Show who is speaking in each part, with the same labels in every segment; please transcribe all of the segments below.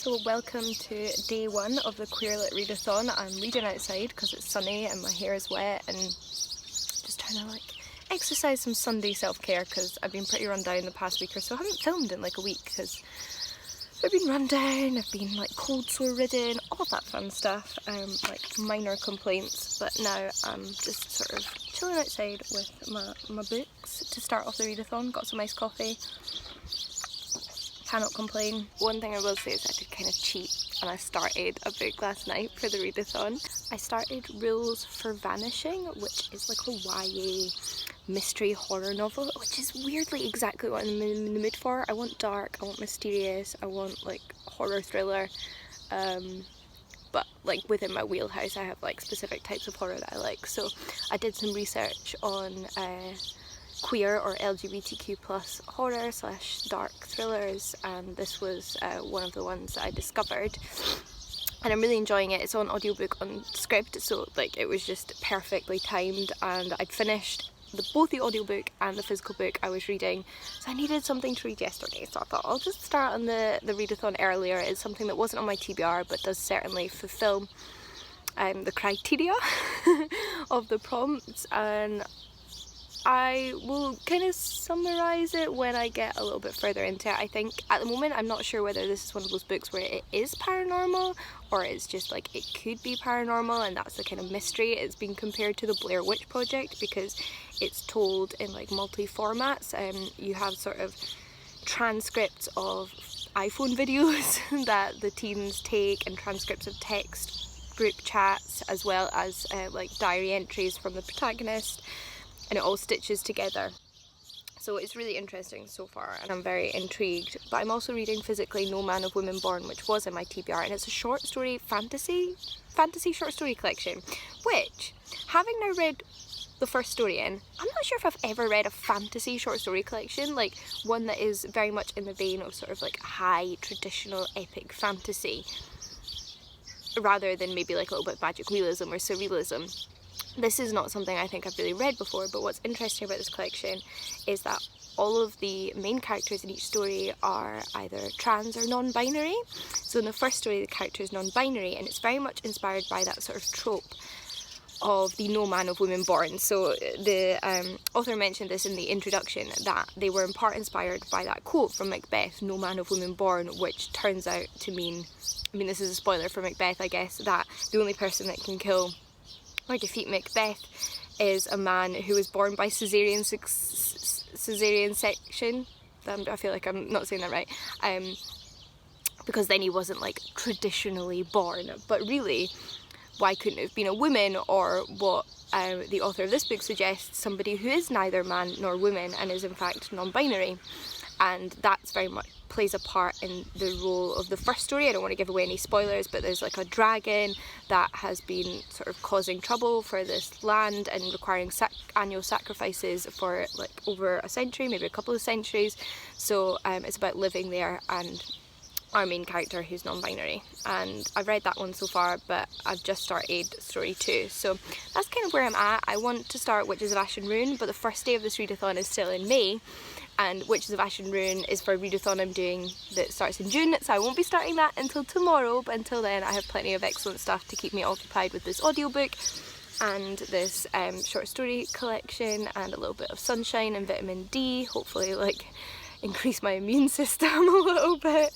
Speaker 1: So welcome to day one of the Queer Lit Readathon. I'm reading outside because it's sunny and my hair is wet and just trying to like exercise some Sunday self-care because I've been pretty run down the past week or so. I haven't filmed in like a week because I've been run down, I've been like cold sore ridden, all of that fun stuff, like minor complaints, but now I'm just sort of chilling outside with my books to start off the readathon. Got some iced coffee. Cannot complain. One thing I will say is I did kind of cheat and I started a book last night for the readathon. I started Rules for Vanishing, which is like a YA mystery horror novel, which is weirdly exactly what I'm in the mood for. I want dark, I want mysterious, I want like horror thriller, but like within my wheelhouse I have like specific types of horror that I like. So I did some research on queer or LGBTQ plus horror / dark thrillers, and this was one of the ones that I discovered, and I'm really enjoying it. It's on audiobook on script, so like it was just perfectly timed, and I'd finished both the audiobook and the physical book I was reading, so I needed something to read yesterday, so I thought I'll just start on the readathon earlier. It's something that wasn't on my TBR but does certainly fulfill the criteria of the prompts, and I will kind of summarise it when I get a little bit further into it. I think at the moment I'm not sure whether this is one of those books where it is paranormal or it's just like it could be paranormal, and that's the kind of mystery. It's been compared to the Blair Witch Project because it's told in like multi-formats. You have sort of transcripts of iPhone videos that the teens take and transcripts of text group chats, as well as like diary entries from the protagonist, and it all stitches together. So it's really interesting so far and I'm very intrigued. But I'm also reading physically No Man of Women Born, which was in my TBR, and it's a short story fantasy short story collection, which, having now read the first story in, I'm not sure if I've ever read a fantasy short story collection, like one that is very much in the vein of sort of like high traditional epic fantasy rather than maybe like a little bit of magic realism or surrealism. This is not something I think I've really read before, but what's interesting about this collection is that all of the main characters in each story are either trans or non-binary. So in the first story the character is non-binary, and it's very much inspired by that sort of trope of the No Man of Women Born. So the author mentioned this in the introduction, that they were in part inspired by that quote from Macbeth, No Man of Women Born, which turns out to mean, I mean this is a spoiler for Macbeth I guess, that the only person that can kill or defeat Macbeth is a man who was born by caesarean section. I feel like I'm not saying that right, because then he wasn't like traditionally born. But really, why couldn't it have been a woman, or what the author of this book suggests, somebody who is neither man nor woman and is in fact non-binary? And that's very much plays a part in the role of the first story. I don't want to give away any spoilers, but there's like a dragon that has been sort of causing trouble for this land and requiring annual sacrifices for like over a century, maybe a couple of centuries. So it's about living there and our main character who's non-binary. And I've read that one so far, but I've just started story 2. So that's kind of where I'm at. I want to start Witches of Ash and Ruin, but the first day of this readathon is still in May, and Witches of Ash and Ruin is for a readathon I'm doing that starts in June, so I won't be starting that until tomorrow, but until then I have plenty of excellent stuff to keep me occupied with this audiobook and this short story collection, and a little bit of sunshine and vitamin D, hopefully like increase my immune system a little bit.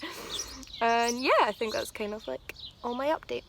Speaker 1: And yeah, I think that's kind of like all my update.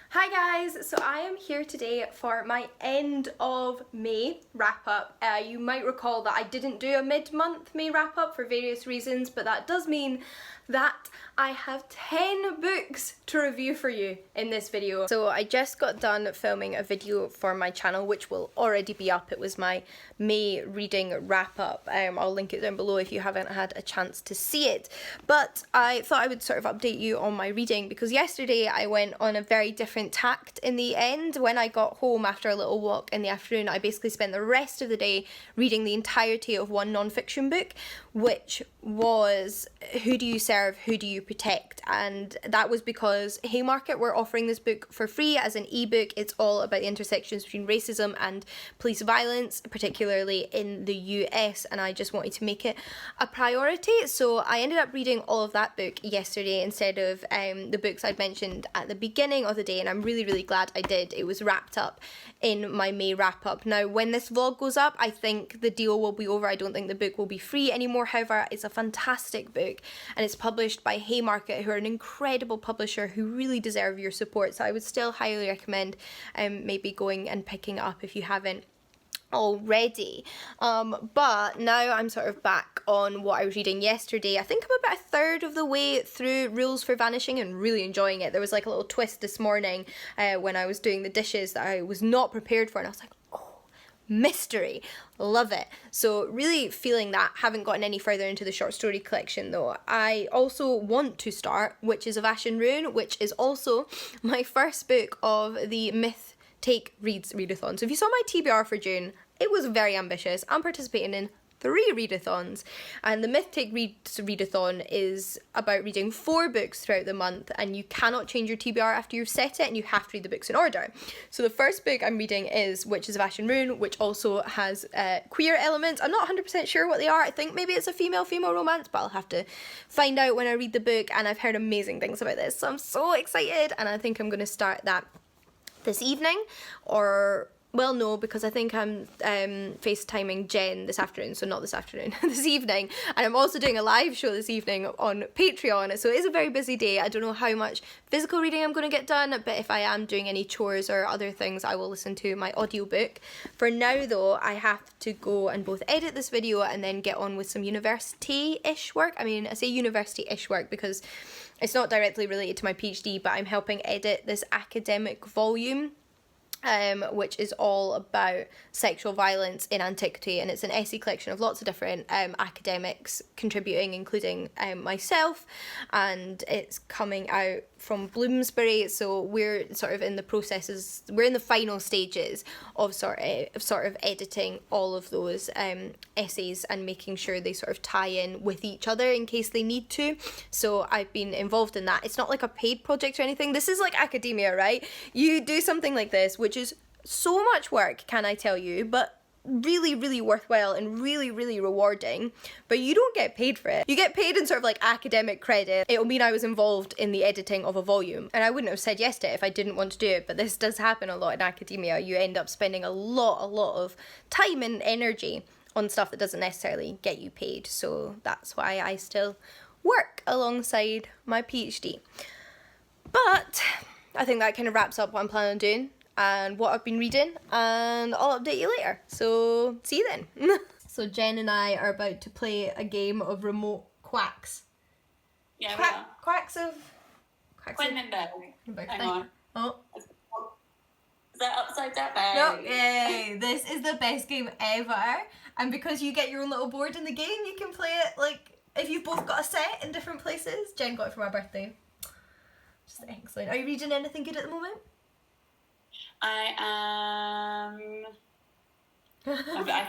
Speaker 1: Hi guys, so I am here today for my end of May wrap up. You might recall that I didn't do a mid-month May wrap up for various reasons, but that does mean that I have 10 books to review for you in this video. So I just got done filming a video for my channel, which will already be up. It was my May reading wrap up. I'll link it down below if you haven't had a chance to see it. But I thought I would sort of update you on my reading, because yesterday I went on a very different tact in the end. When I got home after a little walk in the afternoon, I basically spent the rest of the day reading the entirety of one non-fiction book, which was Who Do You Serve, Who Do You Protect? And that was because Haymarket were offering this book for free as an ebook. It's all about the intersections between racism and police violence, particularly in the US, and I just wanted to make it a priority. So I ended up reading all of that book yesterday instead of the books I'd mentioned at the beginning of the day, and I'm really, really glad I did. It was wrapped up in my May wrap up. Now, when this vlog goes up, I think the deal will be over. I don't think the book will be free anymore. However, it's a fantastic book, and it's published by Haymarket, who are an incredible publisher who really deserve your support. So I would still highly recommend maybe going and picking it up if you haven't already. But now I'm sort of back on what I was reading yesterday. I think I'm about a third of the way through Rules for Vanishing and really enjoying it. There was like a little twist this morning when I was doing the dishes that I was not prepared for, and I was like, mystery, love it. So really feeling that. Haven't gotten any further into the short story collection though. I also want to start Witches of Ash and Ruin, which is also my first book of the Myth Take Reads readathon. So if you saw my TBR for June, it was very ambitious. I'm participating in 3 readathons, and the Myth Take Reads readathon is about reading 4 books throughout the month, and you cannot change your TBR after you've set it, and you have to read the books in order. So the first book I'm reading is Witches of Ash and Ruin, which also has queer elements. I'm not 100% sure what they are. I think maybe it's a female-female romance, but I'll have to find out when I read the book, and I've heard amazing things about this, so I'm so excited, and I think I'm going to start that this evening, or well, no, because I think I'm FaceTiming Jen this afternoon, so not this afternoon, this evening, and I'm also doing a live show this evening on Patreon, so it is a very busy day. I don't know how much physical reading I'm going to get done, but if I am doing any chores or other things, I will listen to my audiobook. For now, though, I have to go and both edit this video and then get on with some university-ish work. I mean, I say university-ish work because it's not directly related to my PhD, but I'm helping edit this academic volume, which is all about sexual violence in antiquity, and it's an essay collection of lots of different academics contributing, including myself, and it's coming out from Bloomsbury, so we're sort of in the processes, we're in the final stages of sort of editing all of those essays and making sure they sort of tie in with each other in case they need to. So I've been involved in that. It's not like a paid project or anything. This is like academia, right? You do something like this, which is so much work, can I tell you, but really, really worthwhile and really, really rewarding, but you don't get paid for it. You get paid in sort of like academic credit. It'll mean I was involved in the editing of a volume, and I wouldn't have said yes to it if I didn't want to do it, but this does happen a lot in academia. You end up spending a lot of time and energy on stuff that doesn't necessarily get you paid, so that's why I still work alongside my PhD. But I think that kind of wraps up what I'm planning on doing and what I've been reading, and I'll update you later. So see you then. So Jen and I are about to play a game of remote quacks.
Speaker 2: Yeah,
Speaker 1: quacks of...
Speaker 2: Hang on.
Speaker 1: Oh.
Speaker 2: Is that upside down?
Speaker 1: No, yay! This is the best game ever. And because you get your own little board in the game, you can play it like if you've both got a set in different places. Jen got it for my birthday. Just excellent. Are you reading anything good at the moment?
Speaker 2: I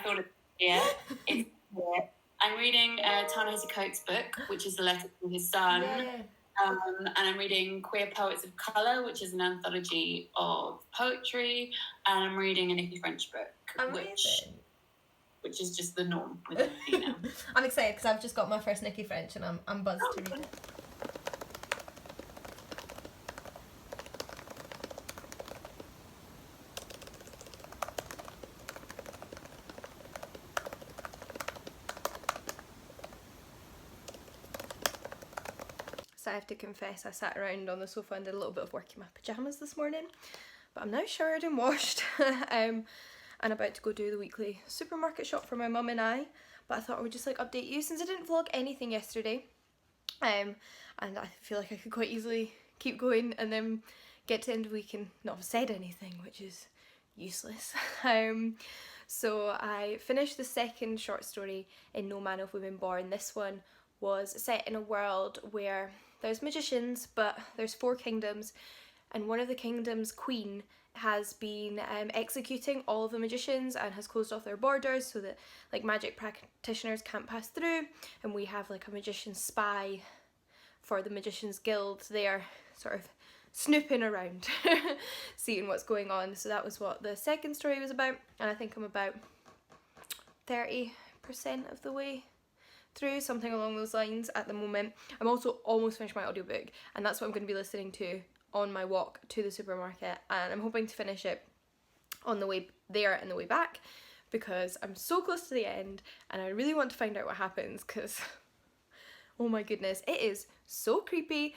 Speaker 2: thought it. Yeah, it's. Yeah. I'm reading Ta-Nehisi Coates' book, which is a letter from his son.
Speaker 1: Yeah.
Speaker 2: And I'm reading Queer Poets of Colour, which is an anthology of poetry, and I'm reading a Nikki French book, which is just the norm with me now.
Speaker 1: I'm excited because I've just got my first Nikki French, and I'm buzzed to read it. So I have to confess, I sat around on the sofa and did a little bit of work in my pyjamas this morning, but I'm now showered and washed and about to go do the weekly supermarket shop for my mum and I. But I thought I would just like update you since I didn't vlog anything yesterday. And I feel like I could quite easily keep going and then get to the end of the week and not have said anything, which is useless. So I finished the second short story in No Man of Women Born. This one was set in a world where there's magicians, but there's 4 kingdoms, and one of the kingdoms' queen has been executing all of the magicians and has closed off their borders so that like magic practitioners can't pass through, and we have like a magician spy for the Magicians Guild there, sort of snooping around, seeing what's going on. So that was what the second story was about, and I think I'm about 30% of the way through, something along those lines at the moment. I'm also almost finished my audiobook, and that's what I'm going to be listening to on my walk to the supermarket, and I'm hoping to finish it on the way there and the way back, because I'm so close to the end and I really want to find out what happens, because oh my goodness, it is so creepy.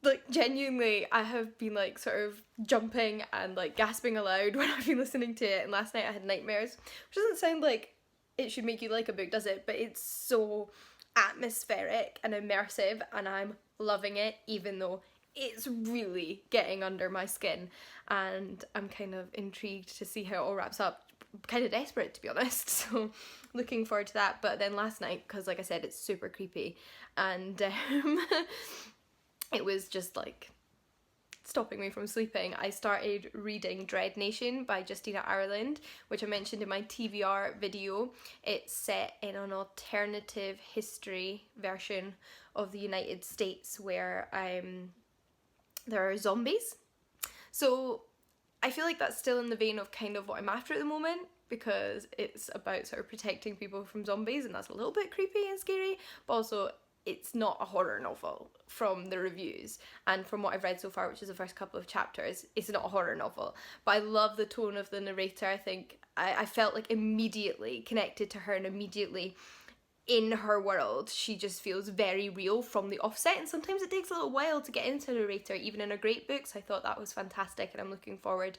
Speaker 1: Like, genuinely, I have been like sort of jumping and like gasping aloud when I've been listening to it, and last night I had nightmares, which doesn't sound like it should make you like a book, does it? But it's so atmospheric and immersive, and I'm loving it, even though it's really getting under my skin, and I'm kind of intrigued to see how it all wraps up. Kind of desperate, to be honest, so looking forward to that. But then last night, because like I said, it's super creepy, and it was just like stopping me from sleeping, I started reading Dread Nation by Justina Ireland, which I mentioned in my TVR video. It's set in an alternative history version of the United States where there are zombies. So I feel like that's still in the vein of kind of what I'm after at the moment, because it's about sort of protecting people from zombies, and that's a little bit creepy and scary, but also it's not a horror novel from the reviews, and from what I've read so far, which is the first couple of chapters, it's not a horror novel. But I love the tone of the narrator. I think I felt like immediately connected to her, and immediately in her world. She just feels very real from the offset, and sometimes it takes a little while to get into a narrator, even in a great book, so I thought that was fantastic, and I'm looking forward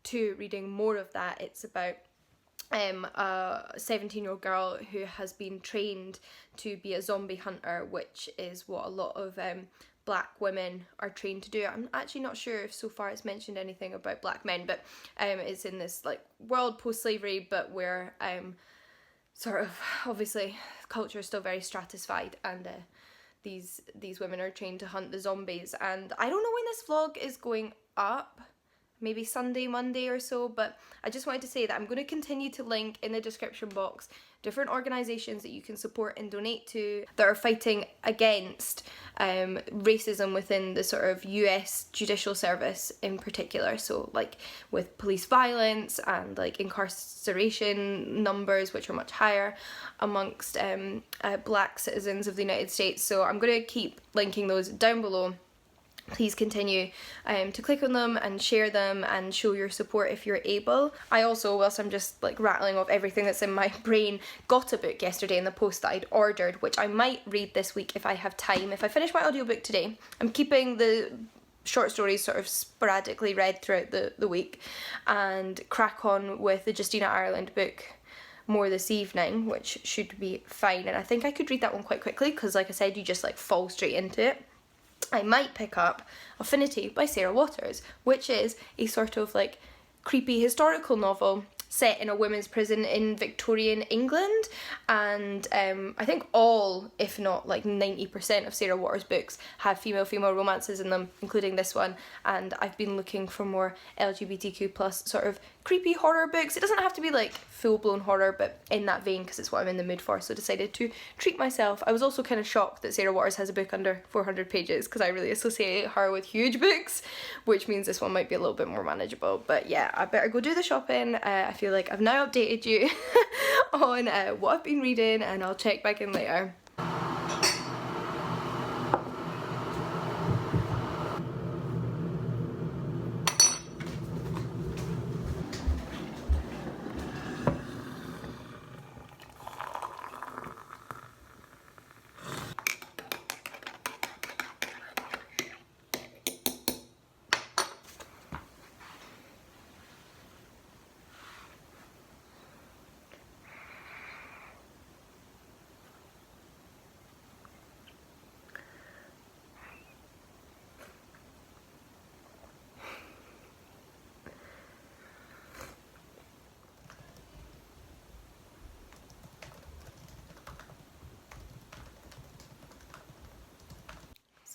Speaker 1: to reading more of that. It's about a 17-year-old girl who has been trained to be a zombie hunter, which is what a lot of black women are trained to do. I'm actually not sure if so far it's mentioned anything about black men, but it's in this like world post-slavery, but where sort of obviously culture is still very stratified, and these women are trained to hunt the zombies. And I don't know when this vlog is going up, maybe Sunday, Monday or so, but I just wanted to say that I'm going to continue to link in the description box different organisations that you can support and donate to that are fighting against racism within the sort of US judicial service in particular. So like with police violence and like incarceration numbers, which are much higher amongst black citizens of the United States. So I'm going to keep linking those down below. Please continue to click on them and share them and show your support if you're able. I also, whilst I'm just like rattling off everything that's in my brain, got a book yesterday in the post that I'd ordered, which I might read this week if I have time. If I finish my audiobook today, I'm keeping the short stories sort of sporadically read throughout the week, and crack on with the Justina Ireland book more this evening, which should be fine. And I think I could read that one quite quickly, because like I said, you just like fall straight into it. I might pick up Affinity by Sarah Waters, which is a sort of like creepy historical novel set in a women's prison in Victorian England, and I think all, if not like 90% of Sarah Waters' books have female romances in them, including this one. And I've been looking for more LGBTQ plus sort of creepy horror books. It doesn't have to be like full-blown horror, but in that vein, because it's what I'm in the mood for, so I decided to treat myself. I was also kind of shocked that Sarah Waters has a book under 400 pages, because I really associate her with huge books, which means this one might be a little bit more manageable. But yeah, I better go do the shopping. I feel like I've now updated you on what I've been reading, and I'll check back in later.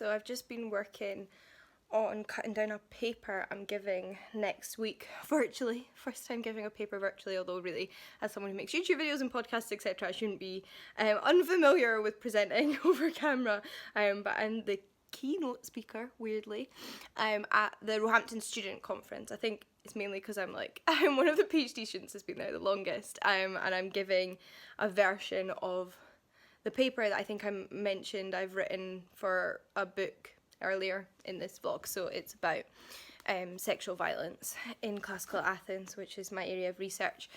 Speaker 1: So I've just been working on cutting down a paper I'm giving next week virtually. First time giving a paper virtually, although really, as someone who makes YouTube videos and podcasts, etc., I shouldn't be unfamiliar with presenting over camera. But I'm the keynote speaker, weirdly, at the Roehampton Student Conference. I think it's mainly because I'm one of the PhD students that's been there the longest, and I'm giving a version of the paper that I think I mentioned I've written for a book earlier in this vlog. So it's about sexual violence in classical Athens, which is my area of research.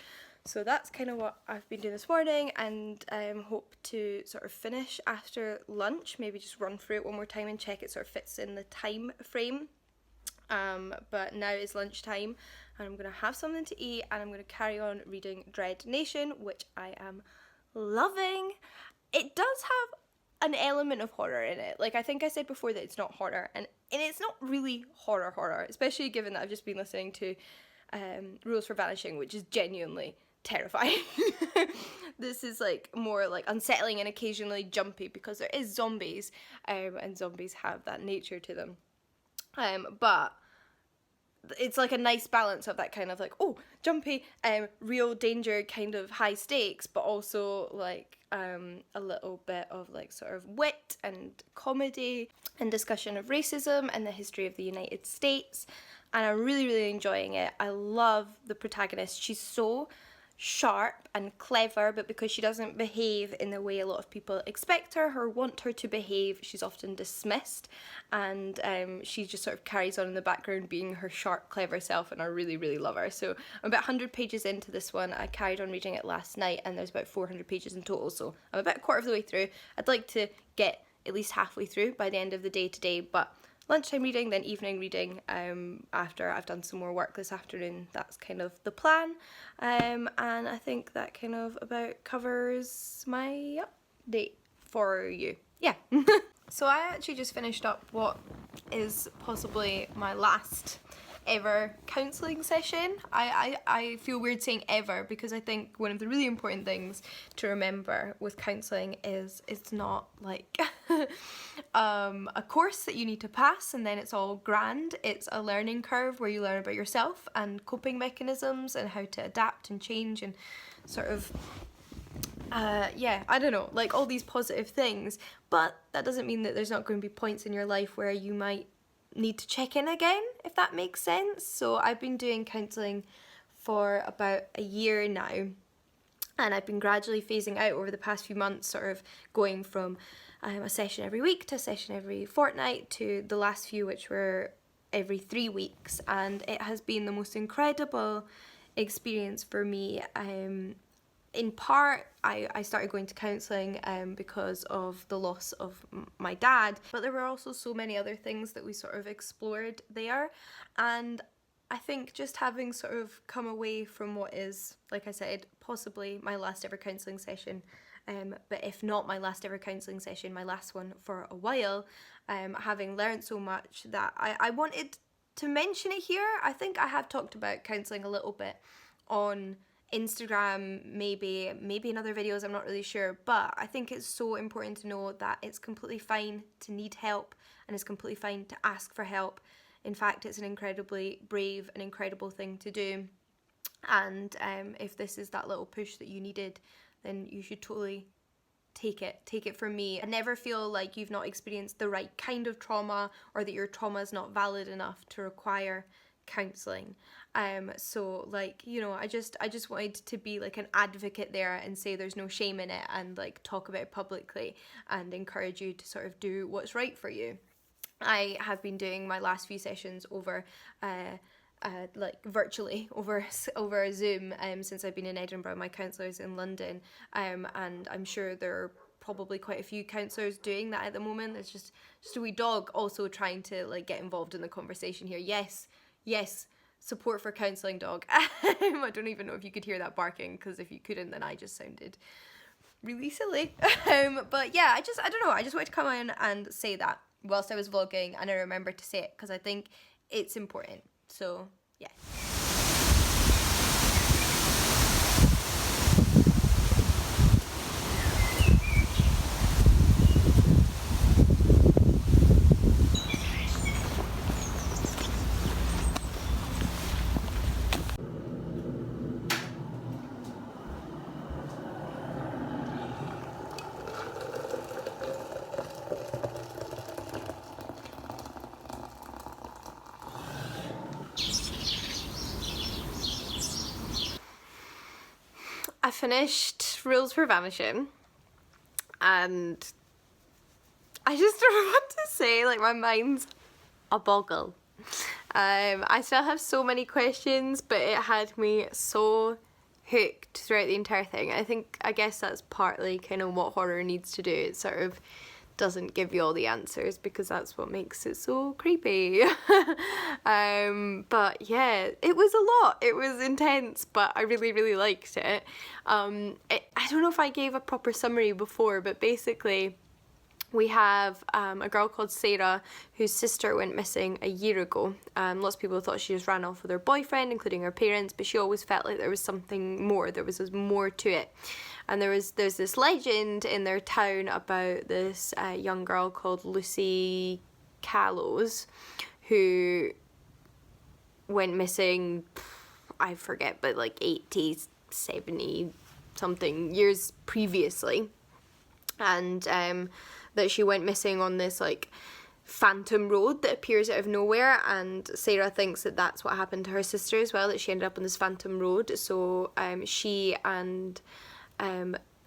Speaker 1: So that's kind of what I've been doing this morning, and hope to sort of finish after lunch, maybe just run through it one more time and check it sort of fits in the time frame. But now is lunchtime and I'm going to have something to eat, and I'm going to carry on reading Dread Nation, which I am loving. It does have an element of horror in it. Like, I think I said before that it's not horror, and it's not really horror, especially given that I've just been listening to Rules for Vanishing, which is genuinely terrifying. This is more unsettling and occasionally jumpy because there is zombies, and zombies have that nature to them. But it's a nice balance of that kind of jumpy, real danger, kind of high stakes, but also a little bit of sort of wit and comedy and discussion of racism and the history of the United States. And I'm really, really enjoying it. I love the protagonist. She's so sharp and clever, but because she doesn't behave in the way a lot of people expect her or want her to behave, she's often dismissed, and she just sort of carries on in the background being her sharp, clever self, and I really, really love her. So I'm about 100 pages into this one. I carried on reading it last night, and there's about 400 pages in total, so I'm about a quarter of the way through. I'd like to get at least halfway through by the end of the day today, but lunchtime reading, then evening reading after I've done some more work this afternoon. That's kind of the plan, and I think that kind of about covers my update for you. Yeah. So I actually just finished up what is possibly my last ever counselling session. I feel weird saying ever, because I think one of the really important things to remember with counselling is it's not a course that you need to pass and then it's all grand. It's a learning curve where you learn about yourself and coping mechanisms and how to adapt and change and sort of I don't know, all these positive things. But that doesn't mean that there's not going to be points in your life where you might need to check in again, if that makes sense. So I've been doing counselling for about a year now, and I've been gradually phasing out over the past few months, sort of going from a session every week to a session every fortnight to the last few, which were every 3 weeks, and it has been the most incredible experience for me. In part, I started going to counselling because of the loss of my dad, but there were also so many other things that we sort of explored there, and I think just having sort of come away from what is, like I said, possibly my last ever counselling session, but if not my last ever counselling session, my last one for a while, having learned so much that I wanted to mention it here. I think I have talked about counselling a little bit on Instagram, maybe in other videos, I'm not really sure, but I think it's so important to know that it's completely fine to need help, and it's completely fine to ask for help. In fact, it's an incredibly brave and incredible thing to do, and if this is that little push that you needed, then you should totally take it from me. I never feel like you've not experienced the right kind of trauma, or that your trauma is not valid enough to require counselling. So I just wanted to be an advocate there and say there's no shame in it, and talk about it publicly and encourage you to sort of do what's right for you. I have been doing my last few sessions over virtually over Zoom since I've been in Edinburgh. My counsellor's in London, and I'm sure there are probably quite a few counsellors doing that at the moment. It's just a wee dog also trying to get involved in the conversation here. Yes, support for counselling dog. I don't even know if you could hear that barking, because if you couldn't, then I just sounded really silly. But yeah, I don't know, I just wanted to come in and say that whilst I was vlogging, and I remembered to say it because I think it's important. So yeah. finished Rules for Vanishing, and I just don't know what to say, like my mind's a boggle. I still have so many questions, but it had me so hooked throughout the entire thing. I guess that's partly kind of what horror needs to do. It sort of doesn't give you all the answers because that's what makes it so creepy. But yeah, it was a lot. It was intense, but I really, really liked it. I don't know if I gave a proper summary before, but basically we have a girl called Sarah whose sister went missing a year ago. Lots of people thought she just ran off with her boyfriend, including her parents, but she always felt like there was something more. There was more to it. And there's this legend in their town about this young girl called Lucy Callows who went missing, I forget, but like 80, 70 something years previously. And that she went missing on this like phantom road that appears out of nowhere, and Sarah thinks that that's what happened to her sister as well, that she ended up on this phantom road. So she and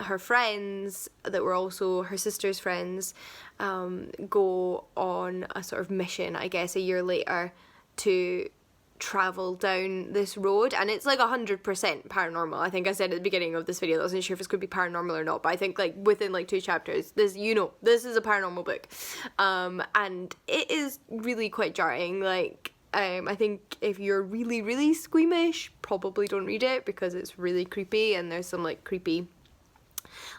Speaker 1: her friends that were also her sister's friends go on a sort of mission, I guess, a year later to travel down this road, and it's like 100% paranormal. I think I said at the beginning of this video that I wasn't sure if it's going to be paranormal or not, but I think like within like 2 chapters this is a paranormal book, and it is really quite jarring. Like I think if you're really, really squeamish, probably don't read it because it's really creepy, and there's some like creepy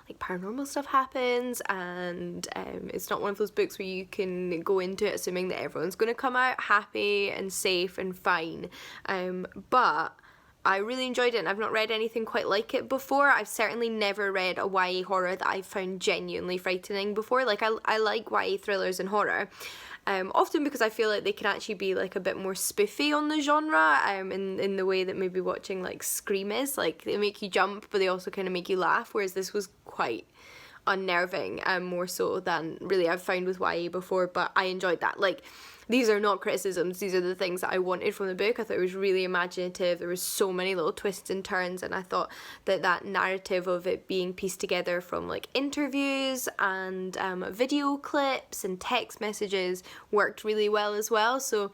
Speaker 1: like paranormal stuff happens, and it's not one of those books where you can go into it assuming that everyone's going to come out happy and safe and fine, but I really enjoyed it, and I've not read anything quite like it before. I've certainly never read a YA horror that I found genuinely frightening before. Like I like YA thrillers and horror, often because I feel like they can actually be like a bit more spoofy on the genre, in the way that maybe watching like Scream is. Like they make you jump, but they also kind of make you laugh, whereas this was quite unnerving, more so than really I've found with YA before, but I enjoyed that. Like, these are not criticisms, these are the things that I wanted from the book. I thought it was really imaginative, there was so many little twists and turns, and I thought that narrative of it being pieced together from like interviews and video clips and text messages worked really well as well. So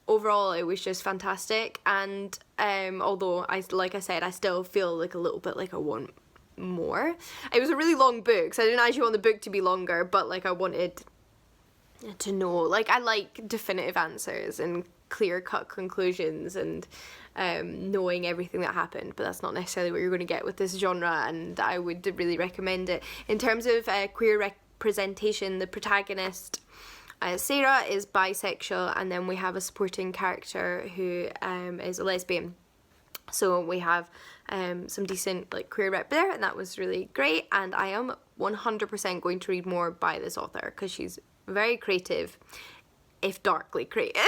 Speaker 1: overall it was just fantastic, and although like I said, I still feel like a little bit like I want more. It was a really long book, so I didn't actually want the book to be longer, but like I wanted to know, like I like definitive answers and clear-cut conclusions and knowing everything that happened, but that's not necessarily what you're going to get with this genre, and I would really recommend it. In terms of queer representation, the protagonist Sarah is bisexual, and then we have a supporting character who is a lesbian. So we have some decent like queer rep there, and that was really great, and I am 100% going to read more by this author because she's very creative, if darkly creative.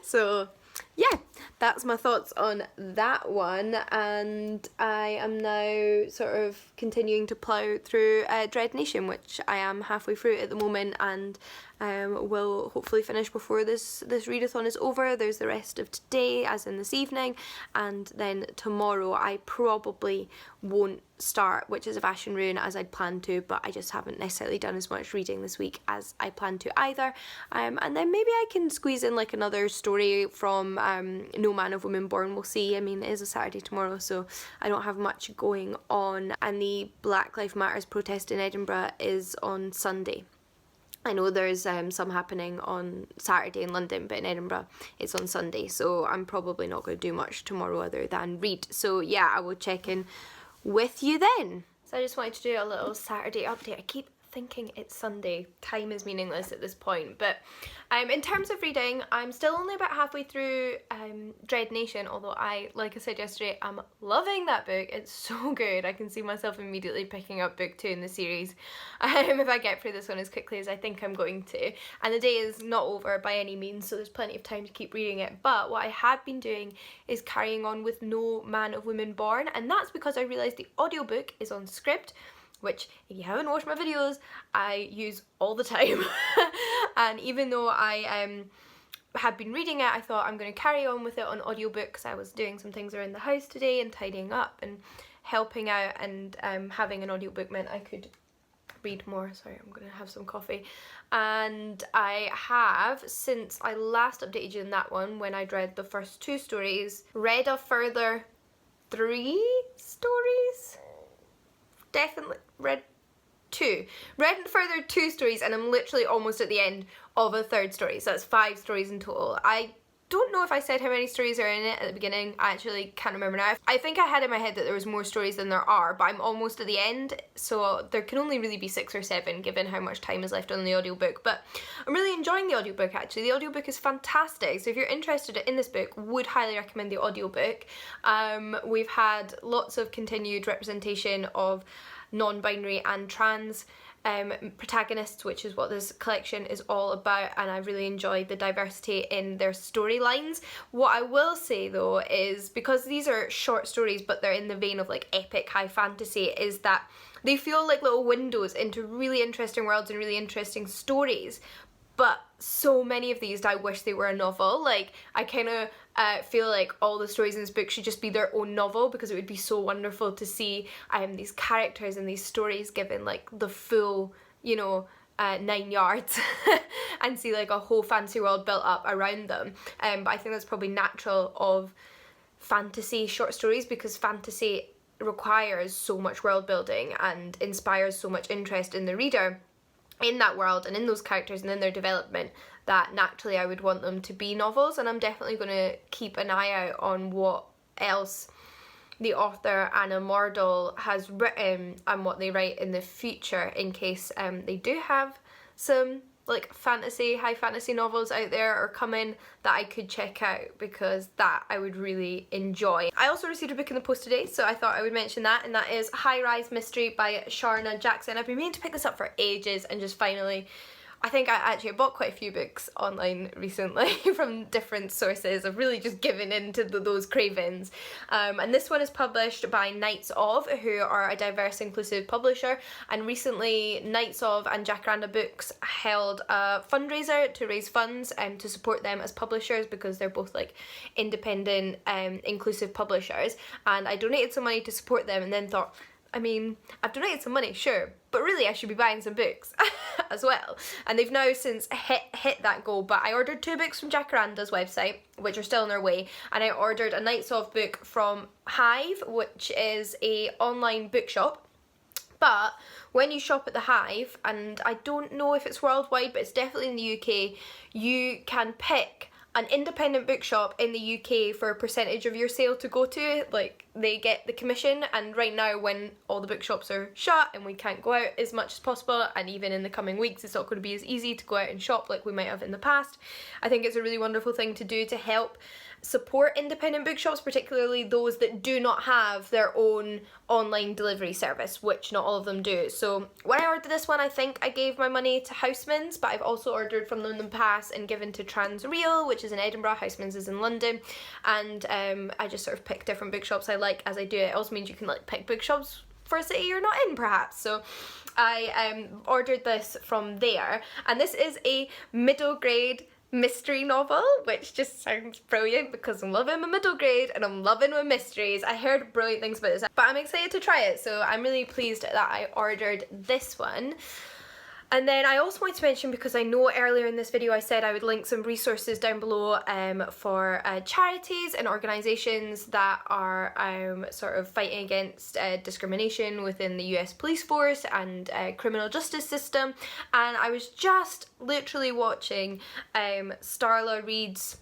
Speaker 1: So yeah, that's my thoughts on that one, and I am now sort of continuing to plough through Dread Nation, which I am halfway through at the moment, and will hopefully finish before this readathon is over. There's the rest of today, as in this evening, and then tomorrow I probably won't start Witches of Ash and Ruin as I'd planned to, but I just haven't necessarily done as much reading this week as I planned to either. And then maybe I can squeeze in like another story from No Man of Women Born. We'll see. I mean, it is a Saturday tomorrow, so I don't have much going on, and the Black Lives Matters protest in Edinburgh is on Sunday. I know there's some happening on Saturday in London, but in Edinburgh it's on Sunday, so I'm probably not going to do much tomorrow other than read. So yeah, I will check in with you then. So I just wanted to do a little Saturday update. I keep thinking it's Sunday. Time is meaningless at this point, but in terms of reading, I'm still only about halfway through Dread Nation, although like I said yesterday, I'm loving that book. It's so good. I can see myself immediately picking up book 2 in the series if I get through this one as quickly as I think I'm going to. And the day is not over by any means, so there's plenty of time to keep reading it. But what I have been doing is carrying on with No Man of Women Born, and that's because I realised the audiobook is on Script, which, if you haven't watched my videos, I use all the time. And even though I had been reading it, I thought I'm going to carry on with it on audiobook because I was doing some things around the house today and tidying up and helping out and having an audiobook meant I could read more. Sorry, I'm gonna have some coffee. And I have, since I last updated you in that one, when I'd read the first 2 stories, read a further 3 stories? Definitely read 2. Read a further 2 stories, and I'm literally almost at the end of a 3rd story, so that's 5 stories in total. I don't know if I said how many stories are in it at the beginning. I actually can't remember now. I think I had in my head that there was more stories than there are, but I'm almost at the end, so there can only really be 6 or 7 given how much time is left on the audiobook. But I'm really enjoying the audiobook actually. The audiobook is fantastic, so if you're interested in this book, would highly recommend the audiobook. We've had lots of continued representation of non-binary and trans protagonists, which is what this collection is all about, and I really enjoyed the diversity in their storylines. What I will say though is, because these are short stories but they're in the vein of like epic high fantasy, is that they feel like little windows into really interesting worlds and really interesting stories. But so many of these, I wish they were a novel. Like, I kind of feel like all the stories in this book should just be their own novel, because it would be so wonderful to see these characters and these stories given like the full, you know, 9 yards and see like a whole fantasy world built up around them. But I think that's probably natural of fantasy short stories, because fantasy requires so much world building and inspires so much interest in the reader in that world and in those characters and in their development, that naturally I would want them to be novels. And I'm definitely going to keep an eye out on what else the author Anna Mordell has written and what they write in the future, in case they do have some like fantasy, high fantasy novels out there or coming that I could check out, because that I would really enjoy. I also received a book in the post today, so I thought I would mention that, and that is High Rise Mystery by Sharna Jackson. I've been meaning to pick this up for ages, and just finally, I think I actually bought quite a few books online recently from different sources. I've really just given in to those cravings. And this one is published by Knights Of, who are a diverse, inclusive publisher. And recently, Knights Of and Jacaranda Books held a fundraiser to raise funds to support them as publishers, because they're both like independent, inclusive publishers. And I donated some money to support them, and then thought, I mean, I've donated some money, sure, but really I should be buying some books as well. And they've now since hit that goal, but I ordered 2 books from Jacaranda's website, which are still on their way, and I ordered a Knights Of book from Hive, which is a online bookshop. But when you shop at the Hive, and I don't know if it's worldwide, but it's definitely in the UK, you can pick an independent bookshop in the UK for a percentage of your sale to go to. Like, they get the commission, and right now when all the bookshops are shut and we can't go out as much as possible, and even in the coming weeks it's not going to be as easy to go out and shop like we might have in the past, I think it's a really wonderful thing to do to help support independent bookshops, particularly those that do not have their own online delivery service, which not all of them do. So when I ordered this one, I think I gave my money to Housemans, but I've also ordered from them in the past and given to Transreal, which is in Edinburgh. Housemans is in London, and I just sort of pick different bookshops I like as I do it. It also means you can like pick bookshops for a city you're not in, perhaps. So I ordered this from there, and this is a middle grade mystery novel, which just sounds brilliant because I'm loving my middle grade and I'm loving my mysteries. I heard brilliant things about this, but I'm excited to try it, so I'm really pleased that I ordered this one. And then I also wanted to mention, because I know earlier in this video I said I would link some resources down below for charities and organisations that are sort of fighting against discrimination within the US police force and criminal justice system. And I was just literally watching Starla Reed's,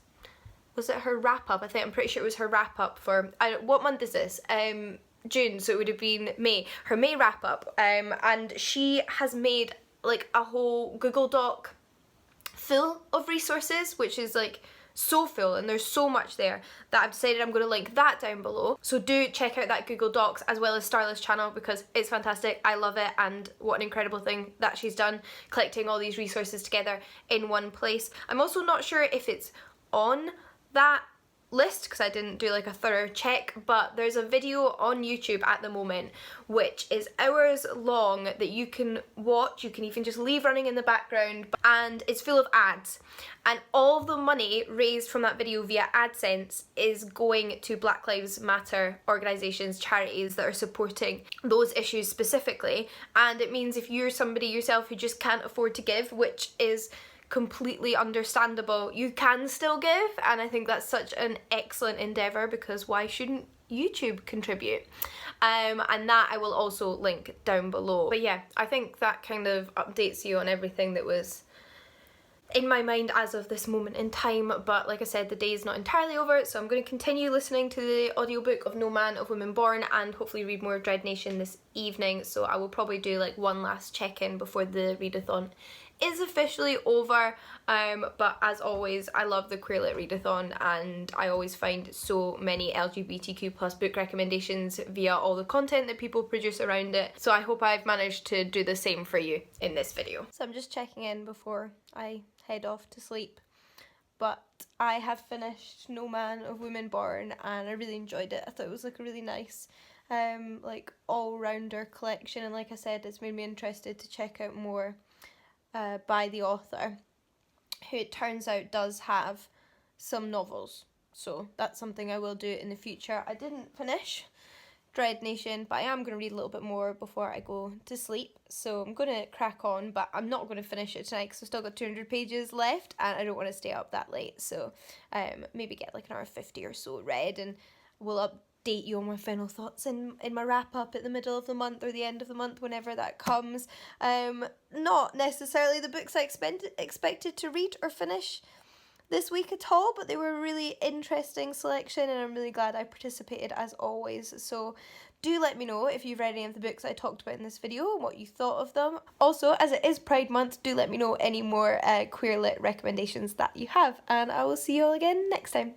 Speaker 1: was it her wrap-up? I'm pretty sure it was her wrap-up for, what month is this? June, so it would have been May. Her May wrap-up, and she has made like a whole Google Doc full of resources, which is like so full, and there's so much there that I've decided I'm going to link that down below. So do check out that Google Docs as well as Starla's channel, because it's fantastic. I love it, and what an incredible thing that she's done, collecting all these resources together in one place. I'm also not sure if it's on that list because I didn't do like a thorough check, but there's a video on YouTube at the moment which is hours long that you can watch. You can even just leave running in the background, and it's full of ads, and all of the money raised from that video via AdSense is going to Black Lives Matter organisations, charities that are supporting those issues specifically. And it means if you're somebody yourself who just can't afford to give, which is completely understandable, you can still give, and I think that's such an excellent endeavour, because why shouldn't YouTube contribute? And that I will also link down below. But yeah, I think that kind of updates you on everything that was in my mind as of this moment in time. But like I said, the day is not entirely over, so I'm going to continue listening to the audiobook of No Man of Women Born and hopefully read more of Dread Nation this evening. So I will probably do like one last check-in before the readathon is officially over. But as always, I love the Queer Lit Readathon, and I always find so many LGBTQ plus book recommendations via all the content that people produce around it. So I hope I've managed to do the same for you in this video. So I'm just checking in before I head off to sleep. But I have finished No Man of Women Born, and I really enjoyed it. I thought it was like a really nice like all-rounder collection, and like I said, it's made me interested to check out more by the author, who it turns out does have some novels, so that's something I will do in the future. I didn't finish Dread Nation, but I am going to read a little bit more before I go to sleep, so I'm going to crack on, but I'm not going to finish it tonight because I've still got 200 pages left and I don't want to stay up that late. So maybe get like an hour 50 or so read, and we'll update you on my final thoughts in my wrap up at the middle of the month or the end of the month, whenever that comes. Not necessarily the books I expected to read or finish this week at all, but they were a really interesting selection, and I'm really glad I participated as always. So do let me know if you've read any of the books I talked about in this video and what you thought of them. Also, as it is Pride Month, do let me know any more queer lit recommendations that you have, and I will see you all again next time.